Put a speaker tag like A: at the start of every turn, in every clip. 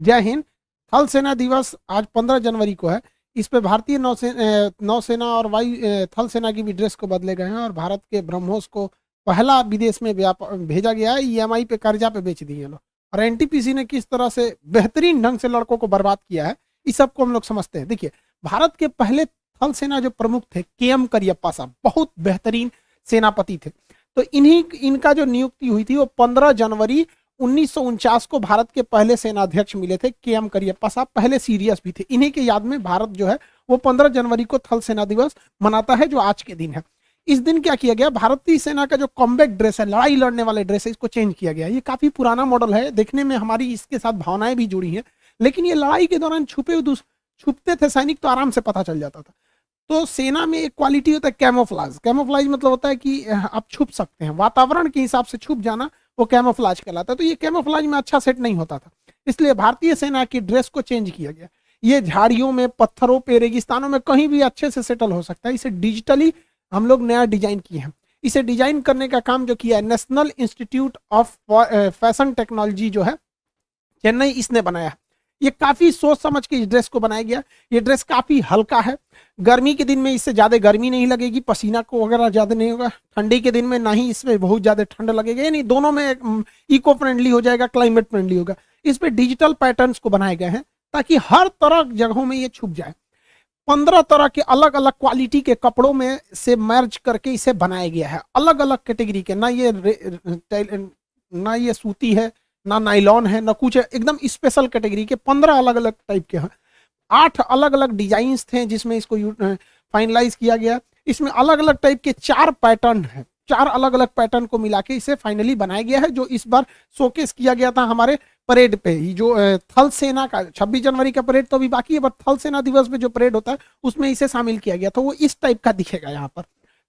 A: जय हिंद। थल सेना दिवस आज 15 जनवरी को है। इस पे भारतीय नौसेना और थल सेना की भी ड्रेस को बदले गए हैं और भारत के ब्रह्मोस को पहला विदेश में भेजा गया है। ईएमआई पे कर्जा पे बेच दिए लोग। और एनटीपीसी ने किस तरह से बेहतरीन ढंग से लड़कों को बर्बाद किया है, इस सब को हम लोग समझते हैं। देखिए, भारत के पहले थल सेना जो प्रमुख थे केएम करियप्पा साहब, बहुत बेहतरीन सेनापति थे। तो इनका जो नियुक्ति हुई थी वो 15 जनवरी 1949 को भारत के पहले सेनाध्यक्ष मिले थे केएम करियप्पा साहब, पहले सीरियस भी थे। इन्हीं के याद में भारत जो है वो 15 जनवरी को थल सेना दिवस मनाता है, जो आज के दिन है। इस दिन क्या किया गया, भारतीय सेना का जो कॉम्बैट ड्रेस है, लड़ाई लड़ने वाले ड्रेस है, इसको चेंज किया गया। ये काफी पुराना मॉडल है, देखने में हमारी इसके साथ भावनाएं भी जुड़ी हैं, लेकिन ये लड़ाई के दौरान छुपते थे सैनिक, तो आराम से पता चल जाता था। तो सेना में एक क्वालिटी होता है कैमोफ्लाज। कैमोफ्लाज मतलब होता है कि आप छुप सकते हैं, वातावरण के हिसाब से छुप जाना, वो कैमोफ्लाज कहलाता है। तो ये कैमोफ्लाज में अच्छा सेट नहीं होता था, इसलिए भारतीय सेना की ड्रेस को चेंज किया गया। ये झाड़ियों में, पत्थरों पे, रेगिस्तानों में कहीं भी अच्छे से सेटल हो सकता है। इसे डिजिटली हम लोग नया डिजाइन किए हैं। इसे डिजाइन करने का काम जो किया है national institute of fashion technology जो है चेन्नई, इसने बनाया है। ये काफी सोच समझ के इस ड्रेस को बनाया गया। ये ड्रेस काफी हल्का है, गर्मी के दिन में इससे ज्यादा गर्मी नहीं लगेगी, पसीना को वगैरह ज्यादा नहीं होगा। ठंडी के दिन में ना ही इसमें बहुत ज्यादा ठंड लगेगा, यानी दोनों में इको फ्रेंडली हो जाएगा, क्लाइमेट फ्रेंडली होगा। इस पे डिजिटल पैटर्न्स को बनाए गए हैं ताकि हर तरह जगहों में ये छुप जाए। 15 तरह के अलग अलग क्वालिटी के कपड़ों में से मर्ज करके इसे बनाया गया है, अलग अलग कैटेगरी के। ना ये सूती है, ना नाइलॉन है, ना कुछ है, एकदम स्पेशल कैटेगरी के 15 अलग अलग टाइप के हैं। 8 अलग अलग डिजाइन्स थे जिसमें इसको फाइनलाइज किया गया। इसमें अलग अलग टाइप के 4 पैटर्न है, 4 अलग अलग पैटर्न को मिला के इसे फाइनली बनाया गया है, जो इस बार शोकेस किया गया था हमारे परेड पे ही। जो थल सेना का 26 जनवरी का परेड तो अभी बाकी है, बट थल सेना दिवस में जो परेड होता है उसमें इसे शामिल किया गया, तो वो इस टाइप का दिखेगा यहाँ पर।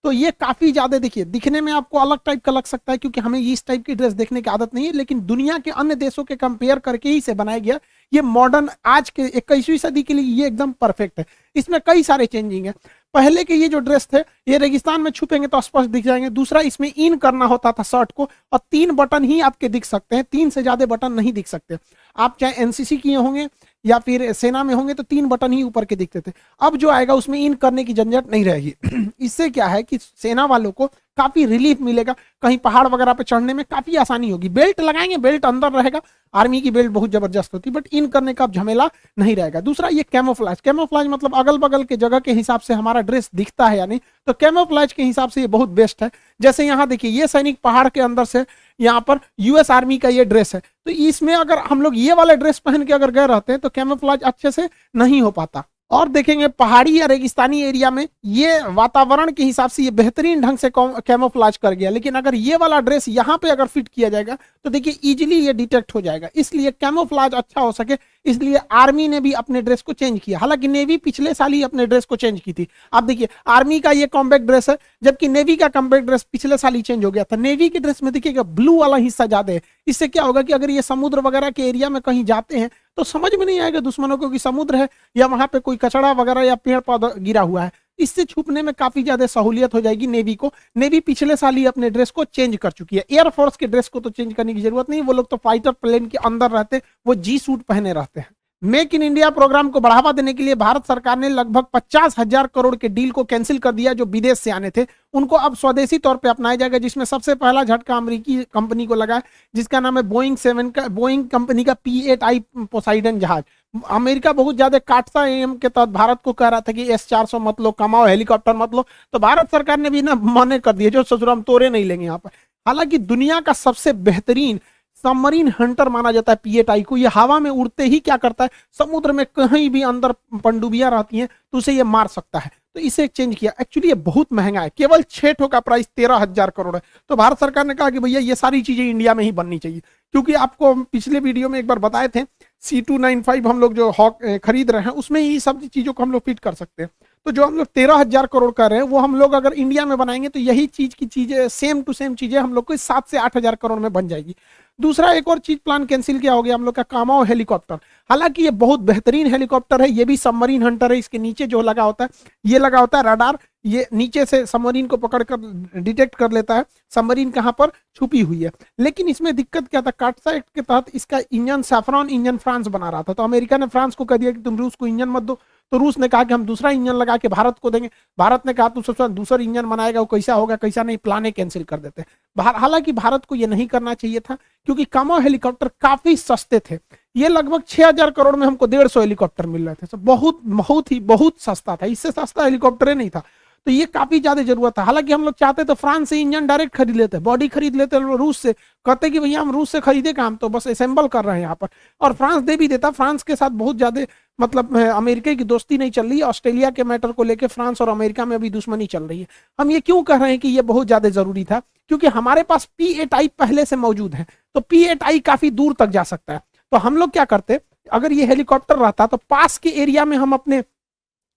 A: तो ये काफी ज्यादा, देखिए, दिखने में आपको अलग टाइप का लग सकता है क्योंकि हमें इस टाइप की ड्रेस देखने की आदत नहीं है, लेकिन दुनिया के अन्य देशों के कंपेयर करके ही इसे बनाया गया। ये मॉडर्न आज के 21वीं सदी के लिए ये एकदम परफेक्ट है। इसमें कई सारे चेंजिंग है। पहले के ये जो ड्रेस थे ये रेगिस्तान में छुपेंगे तो स्पष्ट दिख जाएंगे। दूसरा, इसमें इन करना होता था शर्ट को, और 3 बटन ही आपके दिख सकते हैं, 3 से ज्यादा बटन नहीं दिख सकते। आप चाहे एनसीसी किए होंगे या फिर सेना में होंगे तो 3 बटन ही ऊपर के दिखते थे। अब जो आएगा उसमें इन करने की झंझट नहीं रहेगी। इससे क्या है कि सेना वालों को काफी रिलीफ मिलेगा, कहीं पहाड़ वगैरह पे चढ़ने में काफी आसानी होगी। बेल्ट लगाएंगे, बेल्ट अंदर रहेगा, आर्मी की बेल्ट बहुत जबरदस्त होती है, बट इन करने का झमेला नहीं रहेगा। दूसरा, ये कैमोफ्लाज। कैमोफ्लाज मतलब अगल बगल के जगह के हिसाब से हमारा ड्रेस दिखता है या नहीं, तो कैमोफ्लाज के हिसाब से ये बहुत बेस्ट है। जैसे यहाँ देखिए, ये सैनिक पहाड़ के अंदर से यहाँ पर यूएस आर्मी का ये ड्रेस है, तो इसमें अगर हम लोग ये वाला ड्रेस पहन के अगर गए रहते हैं तो कैमोफ्लाज अच्छे से नहीं हो पाता। और देखेंगे पहाड़ी या रेगिस्तानी एरिया में ये वातावरण के हिसाब से ये बेहतरीन ढंग से कैमोफ्लाज कर गया, लेकिन अगर ये वाला ड्रेस यहाँ पे अगर फिट किया जाएगा तो देखिए इजीली ये डिटेक्ट हो जाएगा। इसलिए कैमोफ्लाज अच्छा हो सके इसलिए आर्मी ने भी अपने ड्रेस को चेंज किया। हालांकि नेवी पिछले साल ही अपने ड्रेस को चेंज की थी। आप देखिए, आर्मी का ये कॉम्बैक्ट ड्रेस है, जबकि नेवी का कॉम्बैक्ट ड्रेस पिछले साल ही चेंज हो गया था। नेवी के ड्रेस में देखिएगा ब्लू वाला हिस्सा ज्यादा है। इससे क्या होगा कि अगर ये समुद्र वगैरह के एरिया में कहीं जाते हैं तो समझ में नहीं आएगा दुश्मनों को कि समुद्र है या वहां पे कोई कचड़ा वगैरह या पेड़ पौधा गिरा हुआ है। इससे छुपने में काफी ज्यादा सहूलियत हो जाएगी नेवी को। नेवी पिछले साल ही अपने ड्रेस को चेंज कर चुकी है। एयरफोर्स के ड्रेस को तो चेंज करने की जरूरत नहीं, वो लोग तो फाइटर प्लेन के अंदर रहते, वो जी सूट पहने रहते हैं। मेक इन इंडिया प्रोग्राम को बढ़ावा देने के लिए भारत सरकार ने लगभग 50,000 करोड़ के डील को कैंसिल कर दिया जो विदेश से आने थे। उनको अब स्वदेशी तौर पे अपनाया जाएगा, जिसमें सबसे पहला झटका अमेरिकी कंपनी को लगा है जिसका नाम है बोइंग कंपनी का P-8I पोसाइडन जहाज। अमेरिका बहुत ज्यादा काटसा एम के तहत भारत को कह रहा था कि S-400 मत लो, कमाओ, हेलीकॉप्टर मत लो, तो भारत सरकार ने भी ना मना कर दिया, जो ससुर हम तोरे नहीं लेंगे यहाँ पर। हालांकि दुनिया का सबसे बेहतरीन सबमरीन हंटर माना जाता है P-8I को। ये हवा में उड़ते ही क्या करता है, समुद्र में कहीं भी अंदर पनडुब्बियां रहती हैं तो उसे ये मार सकता है, तो इसे चेंज किया। एक्चुअली ये बहुत महंगा है, केवल 6 ठो का प्राइस 13,000 करोड़ है। तो भारत सरकार ने कहा कि भैया ये सारी चीजें इंडिया में ही बननी चाहिए, क्योंकि आपको पिछले वीडियो में एक बार बताए थे C295 हम लोग जो हॉक खरीद रहे हैं उसमें ही सब चीजों को हम लोग फिट कर सकते हैं। तो जो हम लोग 13,000 करोड़ कर रहे हैं वो हम लोग अगर इंडिया में बनाएंगे तो यही चीज की चीजें सेम टू सेम चीजें हम लोग को 7 से 8,000 करोड़ में बन जाएगी। दूसरा एक और चीज प्लान कैंसिल किया हो गया हम लोग का, कामाओ हेलीकॉप्टर। हालांकि ये बहुत बेहतरीन हेलीकॉप्टर है, ये भी सबमरीन हंटर है। इसके नीचे जो लगा होता है, ये लगा होता है रडार, ये नीचे से सबमरीन को पकड़कर डिटेक्ट कर लेता है सबमरीन कहां पर छुपी हुई है। लेकिन इसमें दिक्कत क्या था, काटसा एक्ट के तहत इसका इंजन सैफरॉन इंजन फ्रांस बना रहा था, तो अमेरिका ने फ्रांस को कह दिया कि तुम रूस को इंजन मत दो, तो रूस ने कहा कि हम दूसरा इंजन लगा के भारत को देंगे। भारत ने कहा तू सबसे दूसरा इंजन बनाएगा, वो कैसा होगा कैसा नहीं, प्लाने कैंसिल कर देते। हालांकि भारत को ये नहीं करना चाहिए था, क्योंकि कामाओ हेलीकॉप्टर काफी सस्ते थे। ये लगभग 6,000 करोड़ में हमको 150 हेलीकॉप्टर मिल रहे थे, तो बहुत सस्ता था, इससे सस्ता हेलीकॉप्टर नहीं था। तो ये काफी ज्यादा जरूरत था। हालांकि हम लोग चाहते तो फ्रांस से इंजन डायरेक्ट खरीद लेते, बॉडी खरीद लेते रूस से, कहते कि भैया हम रूस से खरीदे काम, तो बस असेंबल कर रहे हैं यहाँ पर, और फ्रांस दे भी देता। फ्रांस के साथ बहुत ज्यादा मतलब अमेरिका की दोस्ती नहीं चल रही है, ऑस्ट्रेलिया के मैटर को लेकर फ्रांस और अमेरिका में अभी दुश्मनी चल रही है। हम ये क्यों कह रहे हैं कि ये बहुत ज्यादा जरूरी था, क्योंकि हमारे पास P-8I पहले से मौजूद है, तो P-8I काफी दूर तक जा सकता है। तो हम लोग क्या करते, अगर ये हेलीकॉप्टर रहता तो पास के एरिया में हम अपने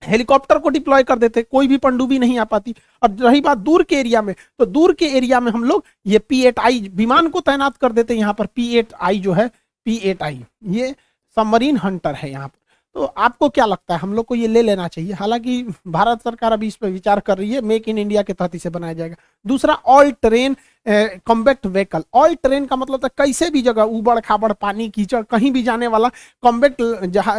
A: हेलीकॉप्टर को डिप्लॉय कर देते, कोई भी पनडुब्बी नहीं आ पाती। और रही बात दूर के एरिया में, तो दूर के एरिया में हम लोग ये P-8I विमान को तैनात कर देते। यहाँ पर P-8I जो है, P-8I ये सबमरीन हंटर है यहाँ पर। तो आपको क्या लगता है, हम लोग को ये ले लेना चाहिए? हालांकि भारत सरकार अभी इस पर विचार कर रही है, मेक इन इंडिया के तहत इसे बनाया जाएगा। दूसरा, all train combat vehicle. All train का मतलब था कैसे भी जगह, उबड़ खाबड़, पानी, कीचड़, कहीं भी जाने वाला कॉम्बैक्ट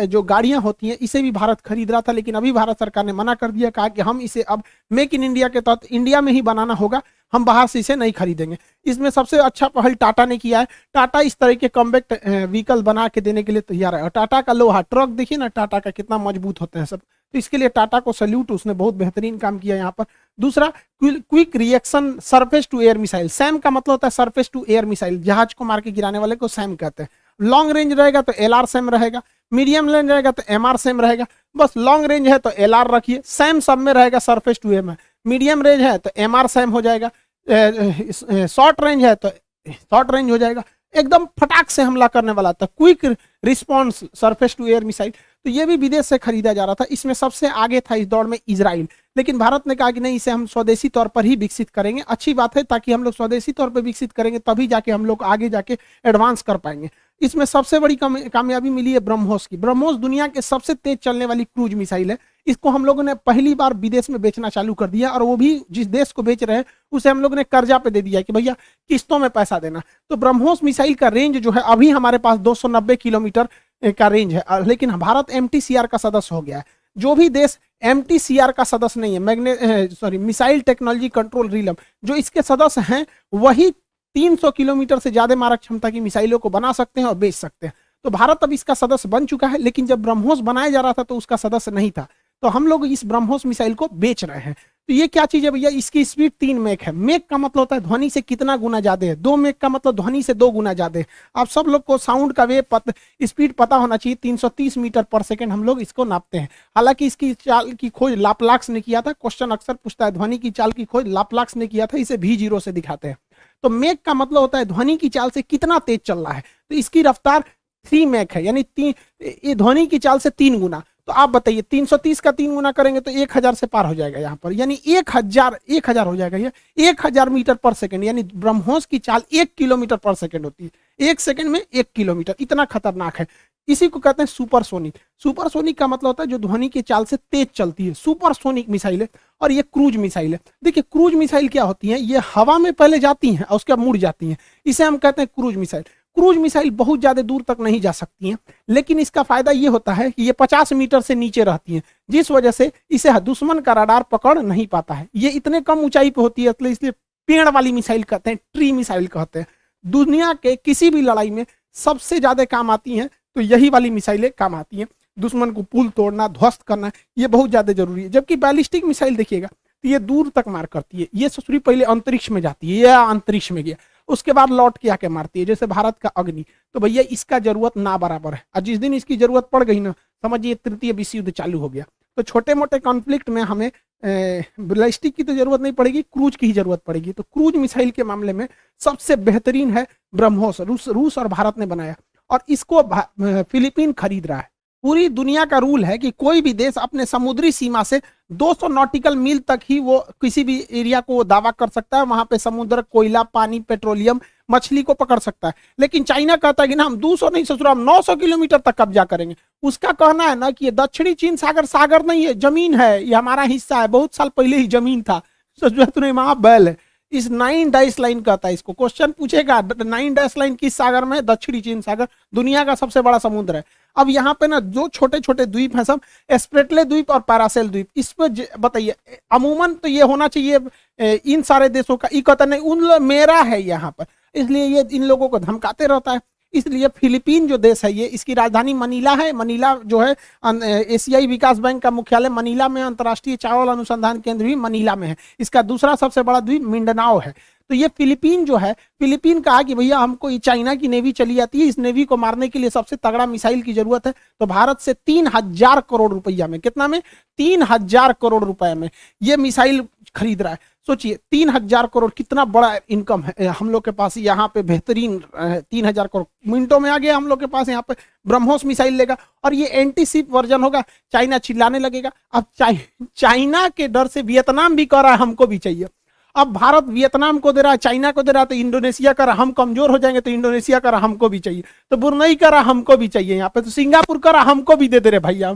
A: जो गाड़ियां होती हैं, इसे भी भारत खरीद रहा था। लेकिन अभी भारत सरकार ने मना कर दिया, कहा कि हम इसे अब मेक इन इंडिया के तहत इंडिया में ही बनाना होगा, हम बाहर से इसे नहीं खरीदेंगे। इसमें सबसे अच्छा पहल टाटा ने किया है। टाटा इस तरह के कॉम्बैक्ट व्हीकल बना के देने के लिए तैयार है। और टाटा का लोहा ट्रक देखिए ना, टाटा का कितना मजबूत होते हैं सब, तो इसके लिए टाटा को सैल्यूट, उसने बहुत बेहतरीन काम किया यहाँ पर। दूसरा, quick reaction surface to air missile. SAM का मतलब होता है सरफेस टू एयर मिसाइल, जहाज को मार के गिराने वाले को सैम कहते हैं। लॉन्ग रेंज रहेगा तो LR सैम रहेगा, मीडियम रेंज रहेगा तो MR सैम रहेगा। बस लॉन्ग रेंज है तो LR रखिए, सैम सब में रहेगा surface to air. Medium range है तो MR सैम हो जाएगा, शॉर्ट रेंज है तो शॉर्ट रेंज हो जाएगा। एकदम फटाक से हमला करने वाला था, quick response surface to air missile. तो ये भी विदेश से खरीदा जा रहा था। इसमें सबसे आगे था इस दौड़ में इजराइल, लेकिन भारत ने कहा कि नहीं, इसे हम स्वदेशी तौर पर ही विकसित करेंगे। अच्छी बात है, ताकि हम लोग स्वदेशी तौर पर विकसित करेंगे तभी जाके हम लोग आगे जाके एडवांस कर पाएंगे। इसमें सबसे बड़ी कामयाबी मिली है ब्रह्मोस की। ब्रह्मोस दुनिया के सबसे तेज चलने वाली क्रूज मिसाइल है। इसको हम लोगों ने पहली बार विदेश में बेचना चालू कर दिया, और वो भी जिस देश को बेच रहे हैं उसे हम लोग ने कर्जा पे दे दिया कि भैया किस्तों में पैसा देना। तो ब्रह्मोस मिसाइल का रेंज जो है, अभी हमारे पास 290 किलोमीटर का रेंज है, लेकिन भारत MTCR का सदस्य हो गया है। जो भी देश MTCR का सदस्य नहीं है, मिसाइल टेक्नोलॉजी कंट्रोल रिलम, जो इसके सदस्य हैं, वही 300 किलोमीटर से ज्यादा मारक क्षमता की मिसाइलों को बना सकते हैं और बेच सकते हैं। तो भारत अब इसका सदस्य बन चुका है, लेकिन जब ब्रह्मोस बनाया जा रहा था तो उसका सदस्य नहीं था। तो हम लोग इस ब्रह्मोस मिसाइल को बेच रहे हैं। तो ये क्या चीज है भैया, इसकी स्पीड 3 मैक है। मैक का मतलब होता है ध्वनि से कितना गुना ज्यादा है, 2 मैक का मतलब ध्वनि से 2 गुना ज्यादा है। आप सब लोग को साउंड का स्पीड पता होना चाहिए। 330 मीटर पर सेकंड हम लोग इसको नापते हैं। हालांकि इसकी चाल की खोज लाप्लाक्स ने किया था। क्वेश्चन अक्सर पूछता है, ध्वनि की चाल की खोज लाप्लाक्स ने किया था, इसे V0 से दिखाते हैं। तो मैक का मतलब होता है ध्वनि की चाल से कितना तेज चल रहा है। तो इसकी रफ्तार 3 मैक है, यानी ये ध्वनि की चाल से 3 गुना। तो आप बताइए 330 का 3 गुना करेंगे तो 1000 से पार हो जाएगा यहाँ पर, यानी 1000 हो जाएगा। ये 1000 मीटर पर सेकंड, यानी ब्रह्मोस की चाल 1 किलोमीटर पर सेकंड होती है। 1 सेकंड में 1 किलोमीटर, इतना खतरनाक है। इसी को कहते हैं सुपरसोनिक। सुपरसोनिक का मतलब होता है जो ध्वनि की चाल से तेज चलती है, सुपरसोनिक मिसाइल है। और ये क्रूज मिसाइल है। देखिए क्रूज मिसाइल क्या होती है, ये हवा में पहले जाती हैं और उसके बाद मुड़ जाती हैं, इसे हम कहते हैं क्रूज मिसाइल। क्रूज मिसाइल बहुत ज्यादा दूर तक नहीं जा सकती हैं, लेकिन इसका फायदा ये होता है कि ये 50 मीटर से नीचे रहती हैं, जिस वजह से इसे दुश्मन का रडार पकड़ नहीं पाता है। ये इतने कम ऊंचाई पे होती है, इसलिए पेड़ वाली मिसाइल कहते हैं, ट्री मिसाइल कहते हैं। दुनिया के किसी भी लड़ाई में सबसे ज्यादा काम आती हैं, तो यही वाली मिसाइलें काम आती हैं। दुश्मन को पुल तोड़ना, ध्वस्त करना, ये बहुत ज्यादा जरूरी है। जबकि बैलिस्टिक मिसाइल देखिएगा तो ये दूर तक मार करती है। ये ससुरी पहले अंतरिक्ष में जाती है, या अंतरिक्ष में गया, उसके बाद लौट के आके मारती है, जैसे भारत का अग्नि। तो भैया इसका जरूरत ना बराबर है, और जिस दिन इसकी जरूरत पड़ गई ना, समझिए तृतीय विश्व युद्ध चालू हो गया। तो छोटे मोटे कॉन्फ्लिक्ट में हमें बैलिस्टिक की तो जरूरत नहीं पड़ेगी, क्रूज की ही जरूरत पड़ेगी। तो क्रूज मिसाइल के मामले में सबसे बेहतरीन है ब्रह्मोस। रूस और भारत ने बनाया, और इसको फिलीपीन खरीद रहा है। पूरी दुनिया का रूल है कि कोई भी देश अपने समुद्री सीमा से 200 नॉटिकल मील तक ही वो किसी भी एरिया को वो दावा कर सकता है, वहां पे समुद्र, कोयला, पानी, पेट्रोलियम, मछली को पकड़ सकता है। लेकिन चाइना कहता है कि ना हम 200 नहीं ससुरा, हम 900 किलोमीटर तक कब्जा करेंगे। उसका कहना है ना कि ये दक्षिणी चीन सागर सागर नहीं है, जमीन है, ये हमारा हिस्सा है, बहुत साल पहले ही जमीन था। तूने वहां बैल है। इस 9 डैश लाइन कहता है इसको, क्वेश्चन पूछेगा 9 डैश लाइन किस सागर में है? दक्षिणी चीन सागर, दुनिया का सबसे बड़ा समुद्र है। अब यहाँ पे ना जो छोटे छोटे द्वीप हैं सब, स्प्रेटले द्वीप और पैरासेल द्वीप, इस पर बताइए अमूमन तो ये होना चाहिए इन सारे देशों का, कहता नहीं उन मेरा है यहाँ पर, इसलिए ये इन लोगों को धमकाते रहता है। इसलिए फिलीपीन जो देश है ये, इसकी राजधानी मनीला है। मनीला जो है एशियाई विकास बैंक का मुख्यालय मनीला में, अंतर्राष्ट्रीय चावल अनुसंधान केंद्र भी मनीला में है। इसका दूसरा सबसे बड़ा द्वीप मिंडनाओ है। तो ये फिलीपीन जो है, फिलीपीन कहा कि भैया हमको ये चाइना की नेवी चली आती है, इस नेवी को मारने के लिए सबसे तगड़ा मिसाइल की जरूरत है। तो भारत से 3000 करोड़ रुपया में, कितना में? 3000 करोड़ रुपए में ये मिसाइल खरीद रहा है। सोचिए 3000 करोड़ कितना बड़ा इनकम है हम लोग के पास यहाँ पे, बेहतरीन 3000 करोड़ मिनटों में आ गया हम लोग के पास। यहाँ पे ब्रह्मोस मिसाइल लेगा और ये एंटी शिप वर्जन होगा। चाइना चिल्लाने लगेगा। अब चाइना के डर से वियतनाम भी कह रहा है हमको भी चाहिए। अब भारत वियतनाम को दे रहा है, चाइना को दे रहा है, तो इंडोनेशिया कर रहा हम कमजोर हो जाएंगे, तो इंडोनेशिया कर रहा हमको भी चाहिए, तो बुरनई कर रहा हमको भी चाहिए यहाँ पे, तो सिंगापुर कर रहा हमको भी दे दे रहे भैया।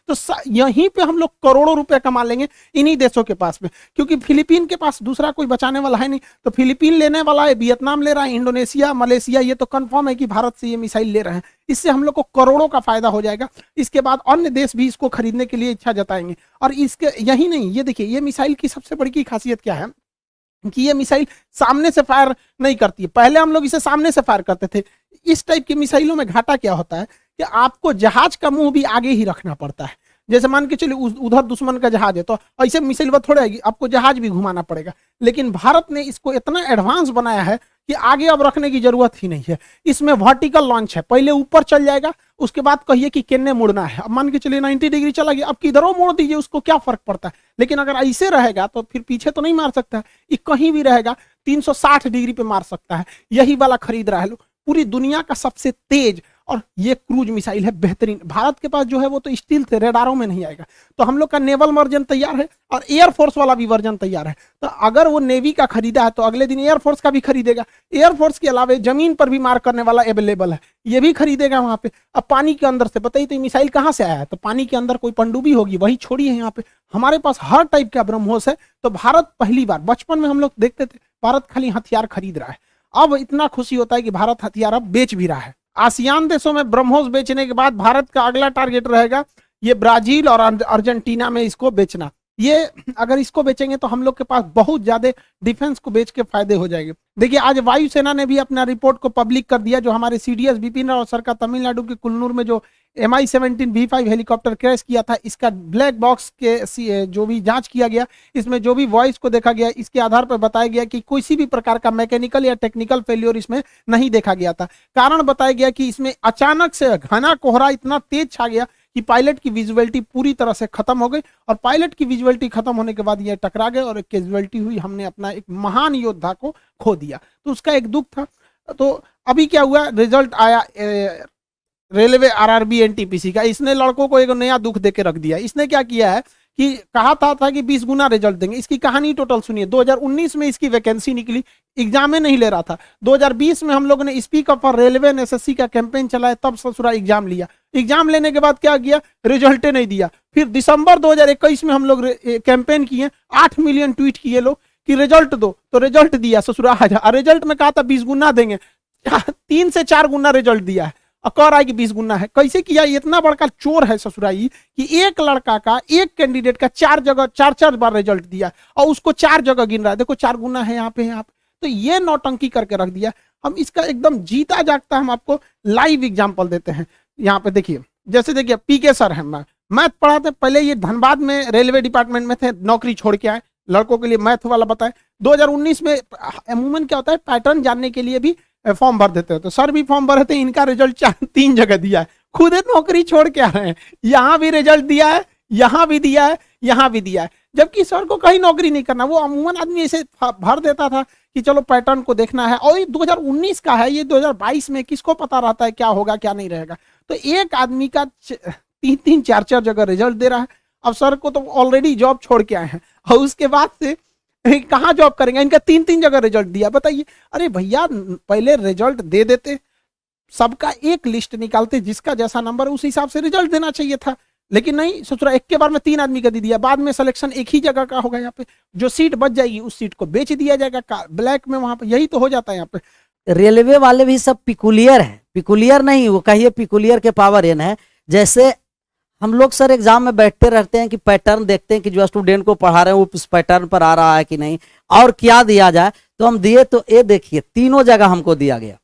A: तो यहीं पे हम लोग करोड़ों रुपए कमा लेंगे इन्हीं देशों के पास में, क्योंकि फिलीपीन के पास दूसरा कोई बचाने वाला है नहीं। तो फिलीपीन लेने वाला है, वियतनाम ले रहा है, इंडोनेशिया, मलेशिया, ये तो कंफर्म है कि भारत से ये मिसाइल ले रहे हैं। इससे हम लोग को करोड़ों का फायदा हो जाएगा। इसके बाद अन्य देश भी इसको खरीदने के लिए इच्छा जताएंगे। और इसके यही नहीं, ये देखिए ये मिसाइल की सबसे बड़ी की खासियत क्या है कि ये मिसाइल सामने से फायर नहीं करती है। पहले हम लोग इसे सामने से फायर करते थे। इस टाइप की मिसाइलों में घाटा क्या होता है कि आपको जहाज का मुंह भी आगे ही रखना पड़ता है। जैसे मान के चलिए उधर दुश्मन का जहाज है, तो ऐसे मिसाइल थोड़ा आएगी, आपको जहाज भी घुमाना पड़ेगा। लेकिन भारत ने इसको इतना एडवांस बनाया है कि आगे अब रखने की जरूरत ही नहीं है। इसमें वर्टिकल लॉन्च है, पहले ऊपर चल जाएगा, उसके बाद कहिए कि किन्ने मुड़ना है। अब मान के चलिए 90 डिग्री चला गया, अब किधरों मोड़ दीजिए, उसको क्या फर्क पड़ता है। लेकिन अगर ऐसे रहेगा तो फिर पीछे तो नहीं मार सकता है, ये कहीं भी रहेगा 360 डिग्री पे मार सकता है। यही वाला खरीद रहा है लोग, पूरी दुनिया का सबसे तेज। और ये क्रूज मिसाइल है बेहतरीन। भारत के पास जो है वो तो स्टील थे, रेडारों में नहीं आएगा। तो हम लोग का नेवल वर्जन तैयार है और एयरफोर्स वाला भी वर्जन तैयार है। तो अगर वो नेवी का खरीदा है तो अगले दिन एयरफोर्स का भी खरीदेगा। एयरफोर्स के अलावा जमीन पर भी मार करने वाला अवेलेबल है, ये भी खरीदेगा वहां पे। अब पानी के अंदर से बताइए तो मिसाइल कहां से आया है? तो पानी के अंदर कोई पनडुब्बी होगी, वही छोड़ी है यहाँ पे। हमारे पास हर टाइप का ब्रह्मोस है। तो भारत पहली बार, बचपन में हम लोग देखते थे भारत खाली हथियार खरीद रहा है, अब इतना खुशी होता है कि भारत हथियार अब बेच भी रहा है। आसियान देशों में ब्रह्मोस बेचने के बाद भारत का अगला टारगेट रहेगा ये ब्राजील और अर्जेंटीना में इसको बेचना। ये अगर इसको बेचेंगे तो हम लोग के पास बहुत ज्यादा डिफेंस को बेच के फायदे हो जाएंगे। देखिए आज वायुसेना ने भी अपना रिपोर्ट को पब्लिक कर दिया। जो हमारे सीडीएस बिपिन रावत सर का तमिलनाडु के कुल्लूर में जो MI-17 V5 हेलीकॉप्टर क्रैश किया था, इसका ब्लैक बॉक्स के जो भी जांच किया गया, इसमें जो भी वॉइस को देखा गया, इसके आधार पर बताया गया कि किसी भी प्रकार का मैकेनिकल या टेक्निकल फेलियर इसमें नहीं देखा गया था। कारण बताया गया कि इसमें अचानक से घना कोहरा इतना तेज छा गया कि पायलट की विजुअलिटी पूरी तरह से खत्म हो गई। और पायलट की विजुअलिटी खत्म होने के बाद ये टकरा गए और एक कैजुअलिटी हुई। हमने अपना एक महान योद्धा को खो दिया, तो उसका एक दुख था। तो अभी क्या हुआ, रिजल्ट आया रेलवे RRB NTPC का। इसने लड़कों को एक नया दुख देके रख दिया। इसने क्या किया है कि कहा था कि 20 गुना रिजल्ट देंगे। इसकी कहानी टोटल सुनिए। 2019 में इसकी वैकेंसी निकली, एग्जाम में नहीं ले रहा था। 2020 में हम लोगों ने speak up for railway SSC का कैंपेन चलाया, तब ससुरा एग्जाम लिया। एग्जाम लेने के बाद क्या किया, रिजल्ट नहीं दिया। फिर दिसंबर 2021 में हम लोग कैंपेन किए, 8 मिलियन ट्वीट किए लोग कि रिजल्ट दो, तो रिजल्ट दिया ससुरा। रिजल्ट में कहा था 20 गुना देंगे, 3 से 4 गुना रिजल्ट दिया है और कह रहा है कि 20 गुना है। कैसे किया? इतना बड़का चोर है ससुराई कि एक लड़का का, एक कैंडिडेट का 4 बार रिजल्ट दिया और उसको 4 जगह गिन रहा है। देखो 4 गुना है यहाँ पे, यहाँ पे। तो ये नौटंकी करके रख दिया। हम इसका एकदम जीता जागता हम आपको लाइव एग्जाम्पल देते हैं। यहाँ पे देखिए, जैसे देखिए PK सर है, मैथ पढ़ाते। पहले ये धनबाद में रेलवे डिपार्टमेंट में थे, नौकरी छोड़ के आए, लड़कों के लिए मैथ वाला बताए। 2019 में अमूमन क्या होता है, पैटर्न जानने के लिए भी फॉर्म भर देते हैं। तो सर भी फॉर्म भरे थे, इनका रिजल्ट 3 जगह दिया है। खुद नौकरी छोड़ के आ रहे हैं, यहाँ भी रिजल्ट दिया है, यहाँ भी दिया है, यहाँ भी दिया है, जबकि सर को कहीं नौकरी नहीं करना। वो अमूमन आदमी ऐसे भर देता था कि चलो पैटर्न को देखना है। और ये 2019 का है, ये 2022 में किसको पता रहता है क्या होगा क्या नहीं रहेगा। तो एक आदमी का 3-3 4-4 जगह रिजल्ट दे रहा है। अब सर को तो ऑलरेडी जॉब छोड़ के आए हैं और उसके बाद से कहाँ जॉब करेंगे, इनका 3-3 जगह रिजल्ट दिया, बताइए। अरे भैया पहले रिजल्ट दे देते, सबका एक लिस्ट निकालते, जिसका जैसा नंबर उस हिसाब से रिजल्ट देना चाहिए था, लेकिन नहीं, सोच रहा एक के बार में 3 आदमी का दे दिया, बाद में सिलेक्शन एक ही जगह का होगा। यहाँ पे जो सीट बच जाएगी उस सीट को बेच दिया जाएगा ब्लैक में, वहां पे यही तो हो जाता है यहाँ पे।
B: रेलवे वाले भी सब पिकुलियर है, पिकुलियर नहीं वो कहिए पिकुलियर के पावर एन है। जैसे हम लोग सर एग्जाम में बैठते रहते हैं कि पैटर्न देखते हैं कि जो स्टूडेंट को पढ़ा रहे हैं वो उस पैटर्न पर आ रहा है कि नहीं, और क्या दिया जाए। तो हम दिए, तो ये देखिए तीनों जगह हमको दिया गया।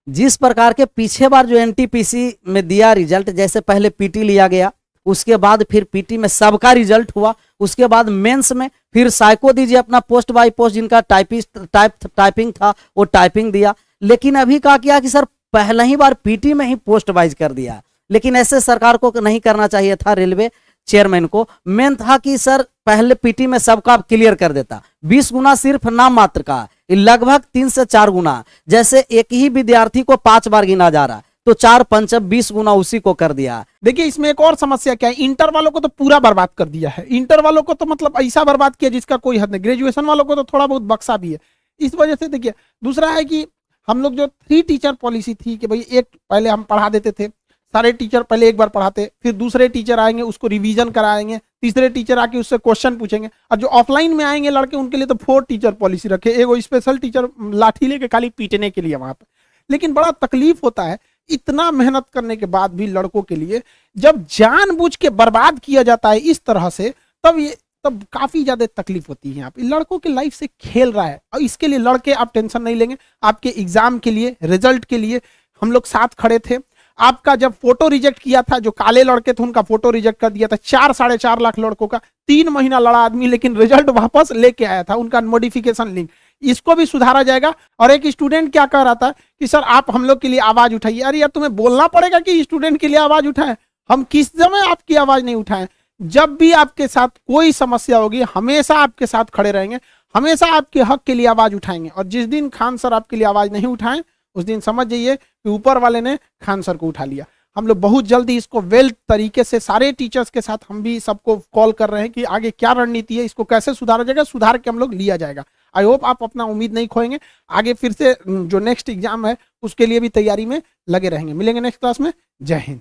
B: जिस प्रकार के पीछे बार जो एनटीपीसी में दिया रिजल्ट, जैसे पहले पीटी लिया गया, उसके बाद फिर पीटी में सबका रिजल्ट हुआ, उसके बाद मेंस में फिर साइको दीजिए अपना पोस्ट बाय पोस्ट, जिनका टाइपिंग था वो टाइपिंग दिया। लेकिन अभी क्या किया कि सर पहले ही बार पीटी में ही पोस्ट वाइज कर दिया। लेकिन ऐसे सरकार को नहीं करना चाहिए था, रेलवे चेयरमैन को मेन था कि सर पहले पीटी में सबका क्लियर कर देता। 20 गुना सिर्फ नाम मात्र का, लगभग 3 से 4 गुना। जैसे एक ही विद्यार्थी को 5 बार गिना जा रहा, तो 4×5 20 गुना उसी को कर दिया।
A: देखिए इसमें एक और समस्या क्या है, इंटर वालों को तो पूरा बर्बाद कर दिया है। इंटर वालों को तो मतलब ऐसा बर्बाद किया जिसका कोई हद नहीं। ग्रेजुएशन वालों को तो थोड़ा बहुत बक्सा भी है इस वजह से। देखिए दूसरा है कि हम लोग जो 3 टीचर पॉलिसी थी कि भाई एक पहले हम पढ़ा देते थे, सारे टीचर पहले एक बार पढ़ाते, फिर दूसरे टीचर आएंगे उसको रिवीजन कराएंगे, तीसरे टीचर आके उससे क्वेश्चन पूछेंगे। और जो ऑफलाइन में आएंगे लड़के उनके लिए तो 4 टीचर पॉलिसी रखे, एक स्पेशल टीचर लाठी लेके खाली पीटने के लिए वहां पर। लेकिन बड़ा तकलीफ होता है इतना मेहनत करने के बाद भी लड़कों के लिए, जब जानबूझ के बर्बाद किया जाता है इस तरह से, तब काफी ज्यादा तकलीफ होती है। यहाँ पे लड़कों के लाइफ से खेल रहा है। और इसके लिए लड़के आप टेंशन नहीं लेंगे, आपके एग्जाम के लिए रिजल्ट के लिए हम लोग साथ खड़े थे। आपका जब फोटो रिजेक्ट किया था, जो काले लड़के थे उनका फोटो रिजेक्ट कर दिया था, 4-4.5 लाख लड़कों का, 3 महीना लड़ा आदमी, लेकिन रिजल्ट वापस लेके आया था, उनका मॉडिफिकेशन लिंक। इसको भी सुधारा जाएगा। और एक स्टूडेंट क्या कह रहा था कि सर आप हम लोग के लिए आवाज उठाइए। अरे यार तुम्हें बोलना पड़ेगा कि स्टूडेंट के लिए आवाज उठाएं। हम किस समय आपकी आवाज नहीं उठाएं? जब भी आपके साथ कोई समस्या होगी हमेशा आपके साथ खड़े रहेंगे, हमेशा आपके हक के लिए आवाज उठाएंगे। और जिस दिन खान सर आपके लिए आवाज नहीं उठाएं उस दिन समझ जाइए कि ऊपर वाले ने खान सर को उठा लिया। हम लोग बहुत जल्दी इसको वेल तरीके से सारे टीचर्स के साथ हम भी सबको कॉल कर रहे हैं कि आगे क्या रणनीति है, इसको कैसे सुधारा जाएगा, सुधार के हम लोग लिया जाएगा। आई होप आप अपना उम्मीद नहीं खोएंगे, आगे फिर से जो नेक्स्ट एग्जाम है उसके लिए भी तैयारी में लगे रहेंगे। मिलेंगे नेक्स्ट क्लास में। जय हिंद।